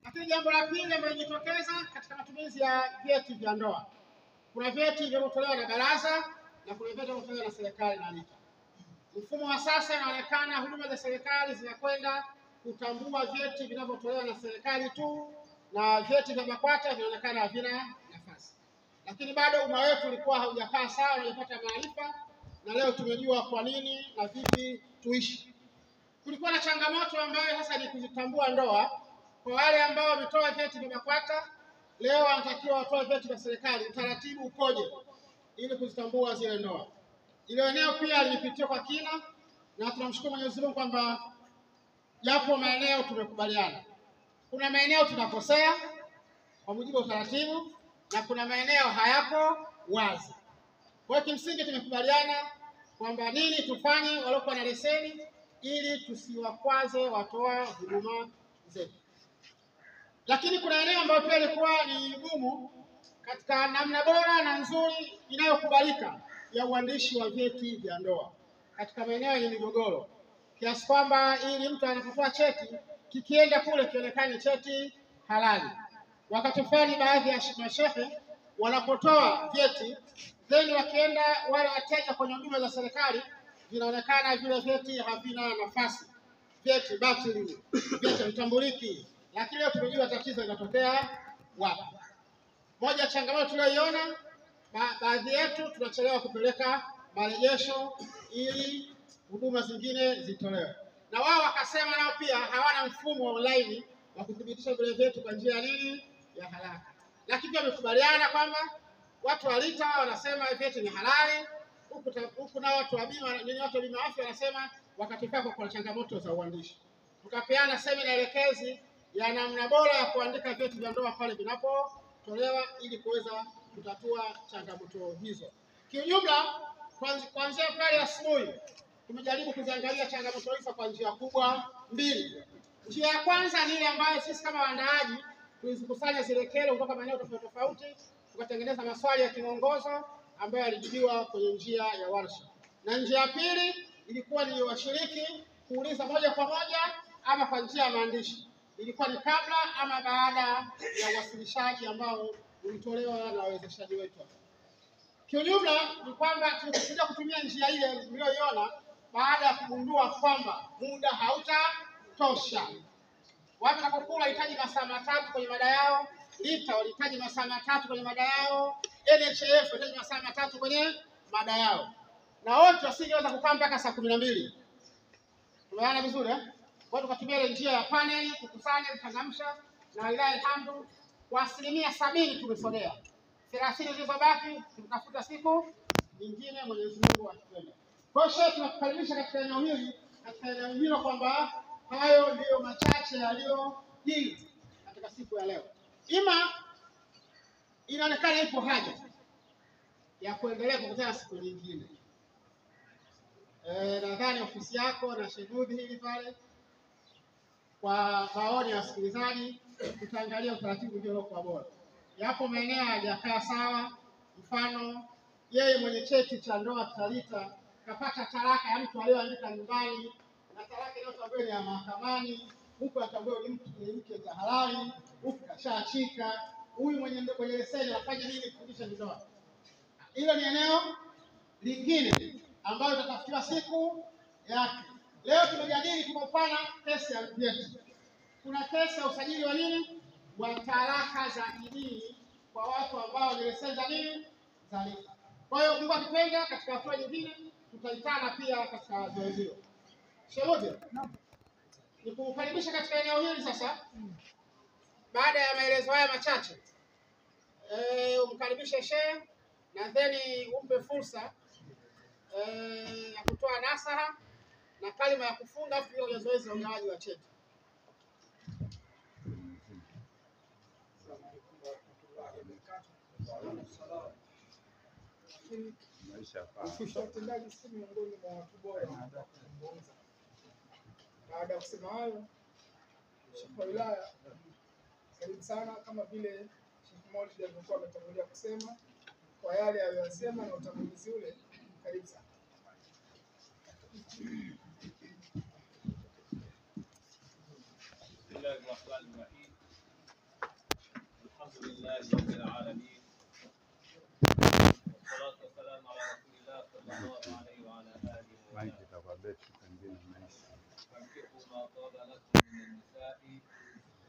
Lakini jambo la pili ambalo limejitokeza katika matumizi ya vyeti vya ndoa, kuna vyeti vinavyotolewa na baraza na kuna vyeti vinavyotolewa na serikali na NITA. Mfumo wa sasa inaonekana huduma za serikali zinakwenda kutambua vyeti vinavyotolewa na serikali tu, na vyeti vya BAKWATA vinaonekana havina nafasi. Lakini bado umma wetu ulikuwa haujakaa sawa, hujapata maarifa, na leo tumejua kwa nini na vipi tuishi. Kulikuwa na changamoto ambayo sasa ni kuzitambua ndoa. Kwa wale ambao wametoa vyeti vya BAKWATA, leo wanatakiwa watoe vyeti vya serikali. Utaratibu ukoje ili kuzitambua zile ndoa? Ile eneo pia lilipitiwa kwa kina, na tunamshukuru Mwenyezi Mungu kwamba japo maeneo tumekubaliana. Kuna maeneo tunakosea kwa mujibu wa utaratibu na kuna maeneo hayako wazi. Kwa hiyo kimsingi tumekubaliana kwamba nini tufanye waliokuwa na leseni ili tusiwakwaze watoa huduma zetu. Lakini kuna eneo ambayo pia ilikuwa ni gumu katika namna bora na nzuri inayokubalika ya uandishi wa vyeti vya ndoa katika maeneo yenye migogoro, kiasi kwamba ili mtu anapotoa cheti kikienda kule kionekane cheti halali. Wakati fulani baadhi ya mashehe wanapotoa vyeti, then wakienda wale wateja kwenye huduma za serikali, vinaonekana vile vyeti havina nafasi, vyeti batili, vyeti vitambuliki. Lakini leo tumejua tatizo linatokea wapi. Moja ya changamoto tuliyoiona, baadhi yetu tunachelewa kupeleka marejesho ili huduma zingine zitolewe. Na wao wakasema nao pia hawana mfumo wa online wa kudhibitisha vile vyetu kwa njia ya nini ya haraka. Lakini pia wamekubaliana kwamba watu wa LITA wanasema vyeti ni halali, huku na watu wa bima afya wanasema wakati pako kuna changamoto za uandishi. Tukapeana semina elekezi ya namna bora ya kuandika vyeti vya ndoa pale vinapotolewa ili kuweza kutatua changamoto hizo. Kiujumla, kuanzia pale asubuhi tumejaribu kuziangalia changamoto hizo kwa njia kubwa mbili. Njia ya kwanza ni ile ambayo sisi kama waandaaji tulizikusanya zile kero kutoka maeneo tofauti tofauti, tukatengeneza maswali ya kimongozo ambayo yalijibiwa kwenye njia ya warsha. Na njia ya pili ilikuwa ni washiriki kuuliza moja kwa moja ama kwa njia ya maandishi. Ilikuwa ni kabla ama baada ya uwasilishaji ambao ulitolewa na wawezeshaji wetu. Kiujumla ni kwamba tulikuja kutumia njia ile mlioiona baada ya kugundua kwamba muda hautatosha. Watu wanapokuwa wanahitaji masaa 3 kwenye mada yao, LITA walihitaji masaa 3 kwenye mada yao, NHIF walihitaji masaa 3 kwenye mada yao. Na wote wasingeweza kukaa mpaka saa 12. Tumeona vizuri eh? Kwa tukatumia ile njia ya panel kukusanya, kuchangamsha, na walilahi alhamdu kwa 70% tumesogea. 30 zilizobaki tutafuta siku nyingine, Mwenyezi Mungu atupende. Kwa hiyo tunakukaribisha katika eneo hili kwamba hayo ndiyo machache yaliyojiri katika siku ya leo. Ima inaonekana ipo haja ya kuendelea kukutana siku nyingine. Nadhani ofisi yako na shughuli hili pale kwa maoni ya wasikilizaji tutaangalia utaratibu ndio kwa bora. Yapo maeneo hayajakaa sawa, mfano yeye mwenye cheti cha ndoa tutalita kapata talaka ya mtu aliyoandika nyumbani na talaka ile ambayo ni ya mahakamani, huko atambua ni mke za halali, huko kashaachika, huyu mwenye leseni afanye nini kufundisha ndoa. Hilo ni eneo lingine ambalo tutatafutiwa siku yake. Leo tumejadili kwa upana kesi ya vyeti. Kuna kesi ya usajili wa nini wa talaka za kidini kwa watu ambao ni leseni za nini za LITA. Kwa hiyo Mungu akipenda katika hatua nyingine tutaitana pia katika zoezi hilo. Shehe, ni kukaribisha katika eneo hili sasa. Baada ya maelezo haya machache, umkaribishe shehe na then umpe fursa ya kutoa nasaha na kalima ya kufunga kwa zoezi la ugawaji wa cheti. Utendaji si miongoni mwa watu bora kuongoza. Baada ya kusema hayo, Sheikh wa wilaya, karibu sana, kama vile Sheikh Maulid alikuwa ametangulia kusema kwa yale aliyosema na utangulizi ule, karibu sana. Bismillahirrahmanirrahim. لله رب العالمين والصلاة والسلام على رسول الله صلى الله عليه وعلى آله وسلم. فانكحوا ما طاب لكم من النساء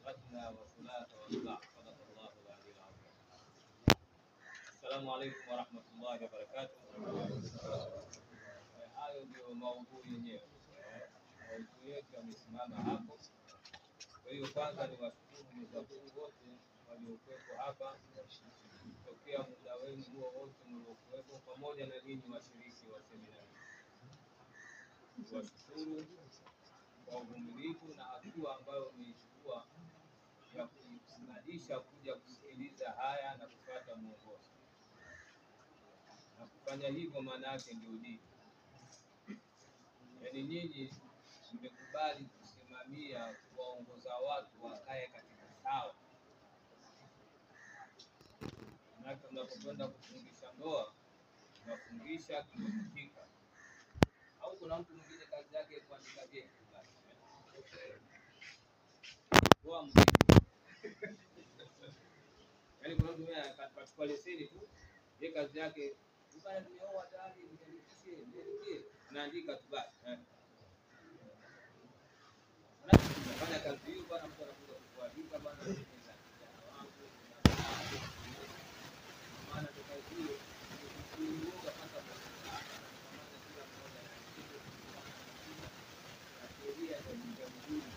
مثنى وثلاث ورباع. صدق الله العلي العظيم. السلام عليكم ورحمة الله وبركاته. Hayo ndio maudhui yenyewe. Maudhui yetu yamesimama hapo. Kwa hiyo kwanza ni washukuru wenzangu wote waliokuwepo hapa tokea muda wenu huo wote mliokuwepo, pamoja na ninyi washiriki wa semina hii. Niwashukuru kwa uvumilivu na hatua ambayo umeichukua ya kuisimamisha kuja kusikiliza haya na kufuata mwongozo. Na kufanya hivyo maana yake ndio dini. Yaani nyinyi mmekubali kusimamia kuwaongoza watu wakae katika sawa. Maana mnapokwenda kufungisha ndoa, mnafungisha kimefika. Au kuna mtu mwingine kazi yake kuandika jeki basi. Kwa mziki. Yaani kuna mtu mwingine akachukua leseni tu, yeye kazi yake bwana nimeoa tayari niandikishe, naandika tu basi. Unafanya kazi hiyo bwana, mtu anakuja kuandika bwana maana kazi hiyo kuiunga hata kwa maana kila mmoja na sheria za jamhuri.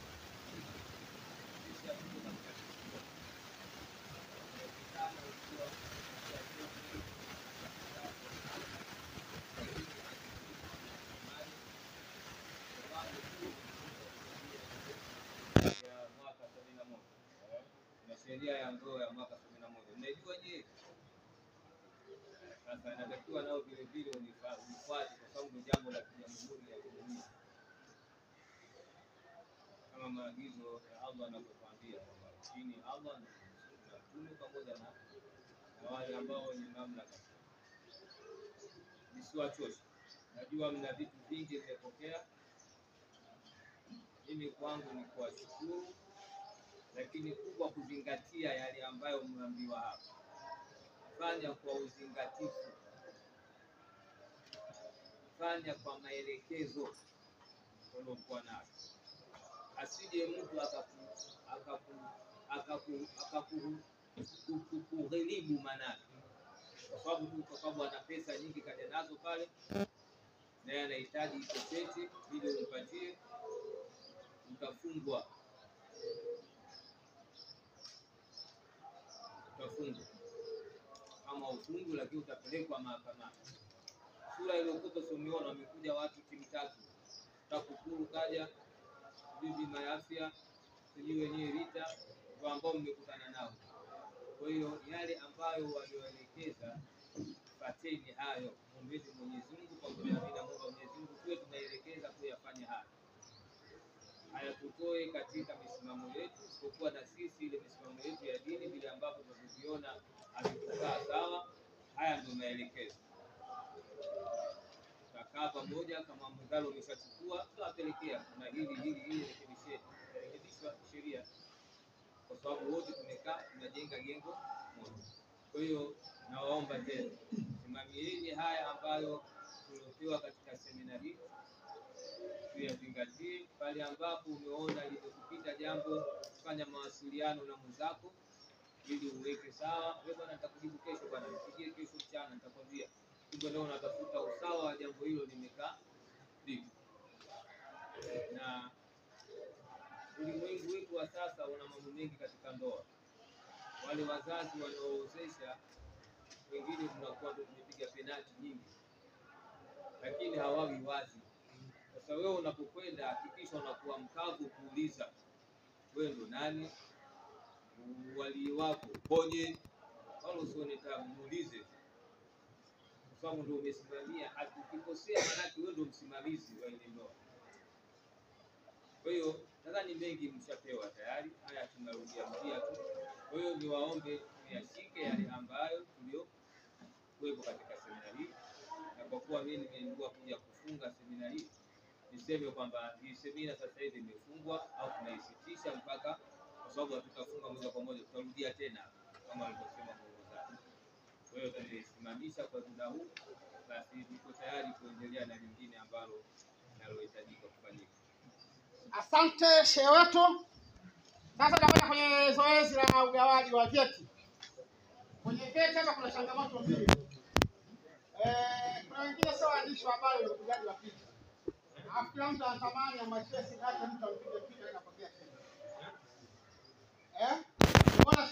Sheria ya ndoa ya mwaka 71. Mnajua je? Sasa inatakiwa nao vile vile unifuate kwa sababu ni jambo la kijamhuri ya dunia. Kama maagizo ya Allah anapokuambia kwamba chini Allah na mtume pamoja na wale ambao wenye mamlaka. Nisiwachoshe. Najua mna vitu vingi vimepokea. Mimi kwangu ni kuwashukuru, lakini kubwa kuzingatia yale ambayo mmeambiwa hapa. Fanya kwa uzingatifu, fanya kwa maelekezo uliokuwa nayo. Asije mtu akakughilibu manake, kwa sababu ana pesa nyingi kaja nazo pale, naye anahitaji chochote ili umpatie, utafungwa. Kama ufungu, lakini utapelekwa mahakamani. Sura iliyokuwa tusomeona wamekuja watu timu tatu. TAKUKURU kaja, bima ya afya, sijui wenyewe RITA, kwa ambao mmekutana nao. Kwa hiyo yale ambayo walioelekeza, fateni hayo. Mwombeni Mwenyezi Mungu pamoja na Mwenyezi Mungu tuwe tunaelekeza kuyafanya hayo. Hayatutoe katika misimamo yetu, isipokuwa na sisi ile misimamo yetu ya dini vile ambavyo tunaviona havikukaa sawa. Haya ndio maelekezo. Tutakaa pamoja kama mgalo umeshachukua, tutawapelekea na hili rekebishwa sheria, kwa sababu wote tumekaa tunajenga jengo moja. Kwa hiyo nawaomba tena, simamieni haya ambayo tuliopewa katika semina hii, tuyazingatie. Pale ambapo umeona limekupita jambo, fanya mawasiliano na mwenzako ili uweke sawa. Wewe bwana, nitakujibu kesho bwana, nipigie kesho mchana nitakwambia. Kumbe leo unatafuta usawa wa jambo hilo limekaa vipi. Na ulimwengu wetu wa sasa una mambo mengi katika ndoa. Wale wazazi wanaoozesha wengine tunakuwa tumepiga penalti nyingi, lakini hawawi wazi. Sasa wewe unapokwenda, hakikisha unakuwa mkavu kuuliza wewe ndo nani, wali wako ponye, wala usione tabu, muulize, kwa sababu ndio umesimamia. Ukikosea maana wewe ndio msimamizi wa ile ndoa. Kwa hiyo nadhani mengi mshapewa tayari, haya tunarudia tu. Kwa hiyo niwaombe tuyashike yale ambayo tuliokuwepo katika semina hii, na kwa kuwa mimi nimeamua kuja kufunga semina hii, niseme kwamba hii semina sasa hivi imefungwa au tunaisitisha mpaka, kwa sababu hatutafunga moja kwa moja, tutarudia tena kama alivyosema mwongozaji. Kwa hiyo tumesimamisha kwa muda huu, basi niko tayari kuendelea na lingine ambalo linalohitajika kufanyika. Asante shehe wetu. Sasa tunakwenda kwenye zoezi la ugawaji wa vyeti. Kwenye vyeti hapa kuna changamoto mbili. Kuna wengine sio waandishi wa habari, ni upigaji wa picha. Kila mtu anatamani amachesi hata mtu ampige picha inapokea. Mbona